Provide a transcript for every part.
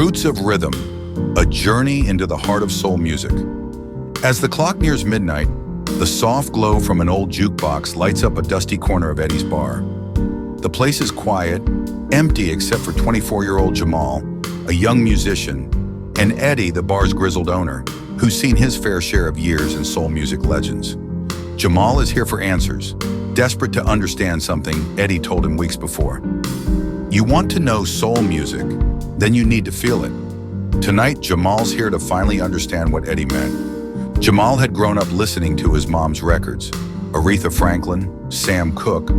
Roots of Rhythm, a journey into the heart of soul music. As the clock nears midnight, the soft glow from an old jukebox lights up a dusty corner of Eddie's bar. The place is quiet, empty except for 24-year-old Jamal, a young musician, and Eddie, the bar's grizzled owner, who's seen his fair share of years in soul music legends. Jamal is here for answers, desperate to understand something Eddie told him weeks before. You want to know soul music, then you need to feel it. Tonight, Jamal's here to finally understand what Eddie meant. Jamal had grown up listening to his mom's records, Aretha Franklin, Sam Cooke,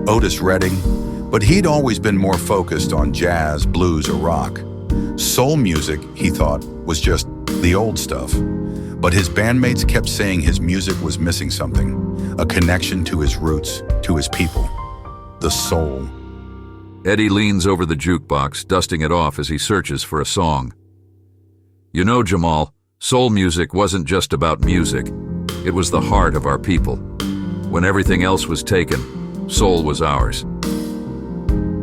Otis Redding, but he'd always been more focused on jazz, blues, or rock. Soul music, he thought, was just the old stuff. But his bandmates kept saying his music was missing something, a connection to his roots, to his people, the soul. Eddie leans over the jukebox, dusting it off as he searches for a song. You know, Jamal, soul music wasn't just about music. It was the heart of our people. When everything else was taken, soul was ours.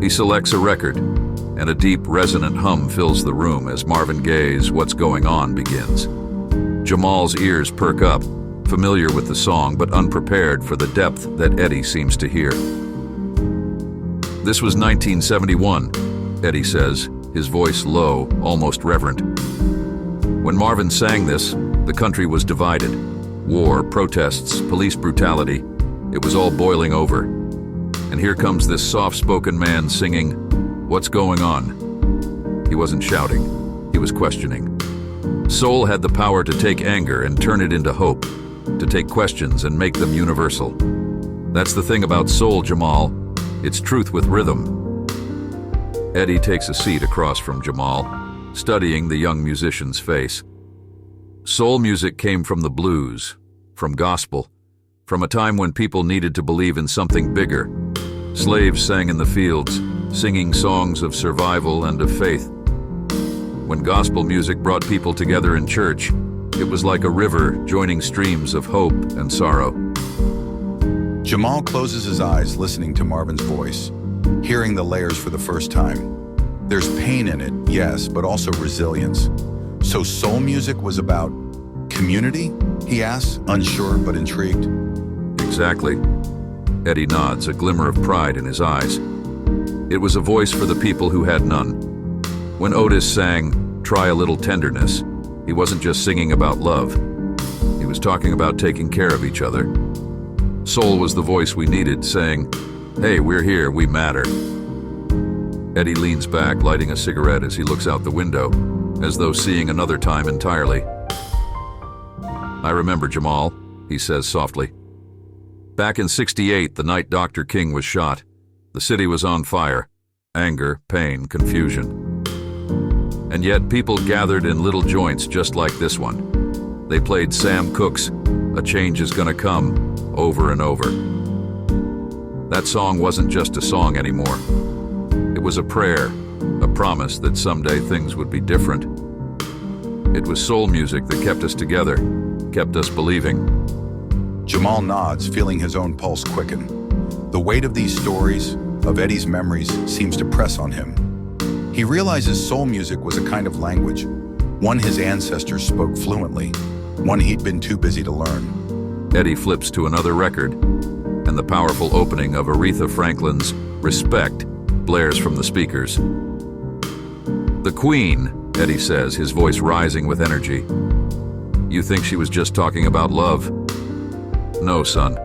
He selects a record, and a deep, resonant hum fills the room as Marvin Gaye's What's Going On begins. Jamal's ears perk up, familiar with the song but unprepared for the depth that Eddie seems to hear. This was 1971, Eddie says, his voice low, almost reverent. When Marvin sang this, the country was divided. War, protests, police brutality, it was all boiling over. And here comes this soft-spoken man singing, "What's going on?" He wasn't shouting, he was questioning. Soul had the power to take anger and turn it into hope, to take questions and make them universal. That's the thing about soul, Jamal. It's truth with rhythm. Eddie takes a seat across from Jamal, studying the young musician's face. Soul music came from the blues, from gospel, from a time when people needed to believe in something bigger. Slaves sang in the fields, singing songs of survival and of faith. When gospel music brought people together in church, it was like a river joining streams of hope and sorrow. Jamal closes his eyes listening to Marvin's voice, hearing the layers for the first time. There's pain in it, yes, but also resilience. So soul music was about community? He asks, unsure but intrigued. Exactly. Eddie nods, a glimmer of pride in his eyes. It was a voice for the people who had none. When Otis sang, "Try a Little Tenderness," he wasn't just singing about love. He was talking about taking care of each other. Soul was the voice we needed, saying, "Hey, we're here, we matter." Eddie leans back, lighting a cigarette as he looks out the window, as though seeing another time entirely. "I remember, Jamal," he says softly. "Back in '68, the night Dr. King was shot. The city was on fire. Anger, pain, confusion. And yet people gathered in little joints just like this one. They played Sam Cooke's "A Change Is Gonna Come" over and over. That song wasn't just a song anymore. It was a prayer, a promise that someday things would be different. It was soul music that kept us together, kept us believing. Jamal nods, feeling his own pulse quicken. The weight of these stories, of Eddie's memories, seems to press on him. He realizes soul music was a kind of language, one his ancestors spoke fluently, one he'd been too busy to learn. Eddie flips to another record, and the powerful opening of Aretha Franklin's "Respect" blares from the speakers. "The Queen," Eddie says, his voice rising with energy. "You think she was just talking about love? No, son.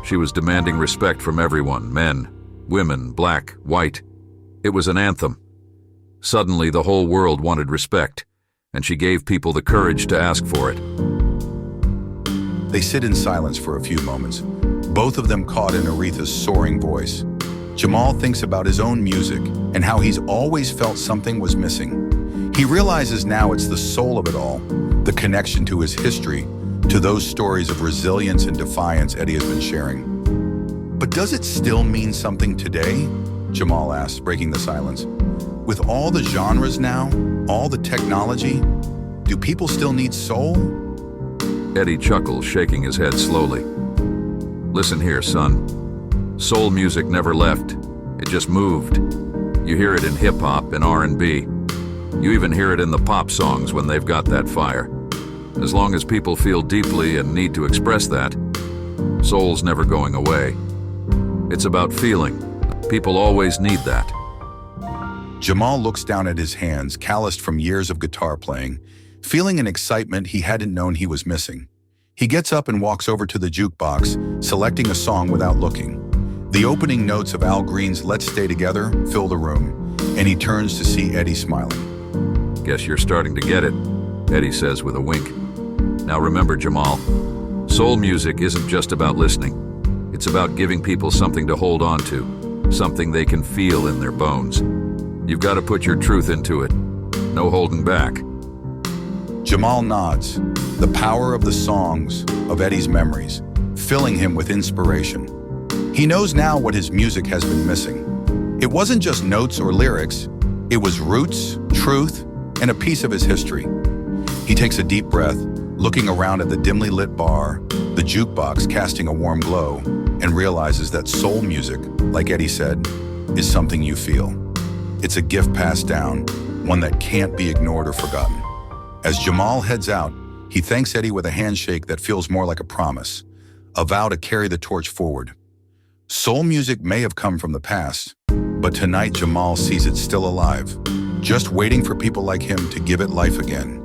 She was demanding respect from everyone, men, women, black, white. It was an anthem. Suddenly, the whole world wanted respect, and she gave people the courage to ask for it." They sit in silence for a few moments, both of them caught in Aretha's soaring voice. Jamal thinks about his own music and how he's always felt something was missing. He realizes now it's the soul of it all, the connection to his history, to those stories of resilience and defiance Eddie has been sharing. But does it still mean something today? Jamal asks, breaking the silence. With all the genres now, all the technology, do people still need soul? Eddie chuckles, shaking his head slowly. "Listen here, son. Soul music never left. It just moved. You hear it in hip-hop and R&B. You even hear it in the pop songs when they've got that fire. As long as people feel deeply and need to express that, soul's never going away. It's about feeling. People always need that. Jamal looks down at his hands, calloused from years of guitar playing, feeling an excitement he hadn't known he was missing. He gets up and walks over to the jukebox, selecting a song without looking. The opening notes of Al Green's Let's Stay Together fill the room, and he turns to see Eddie smiling. Guess you're starting to get it, Eddie says with a wink. Now remember, Jamal, soul music isn't just about listening. It's about giving people something to hold on to, something they can feel in their bones. You've got to put your truth into it. No holding back. Jamal nods, the power of the songs, of Eddie's memories, filling him with inspiration. He knows now what his music has been missing. It wasn't just notes or lyrics, it was roots, truth, and a piece of his history. He takes a deep breath, looking around at the dimly lit bar, the jukebox casting a warm glow, and realizes that soul music, like Eddie said, is something you feel. It's a gift passed down, one that can't be ignored or forgotten. As Jamal heads out, he thanks Eddie with a handshake that feels more like a promise, a vow to carry the torch forward. Soul music may have come from the past, but tonight Jamal sees it still alive, just waiting for people like him to give it life again.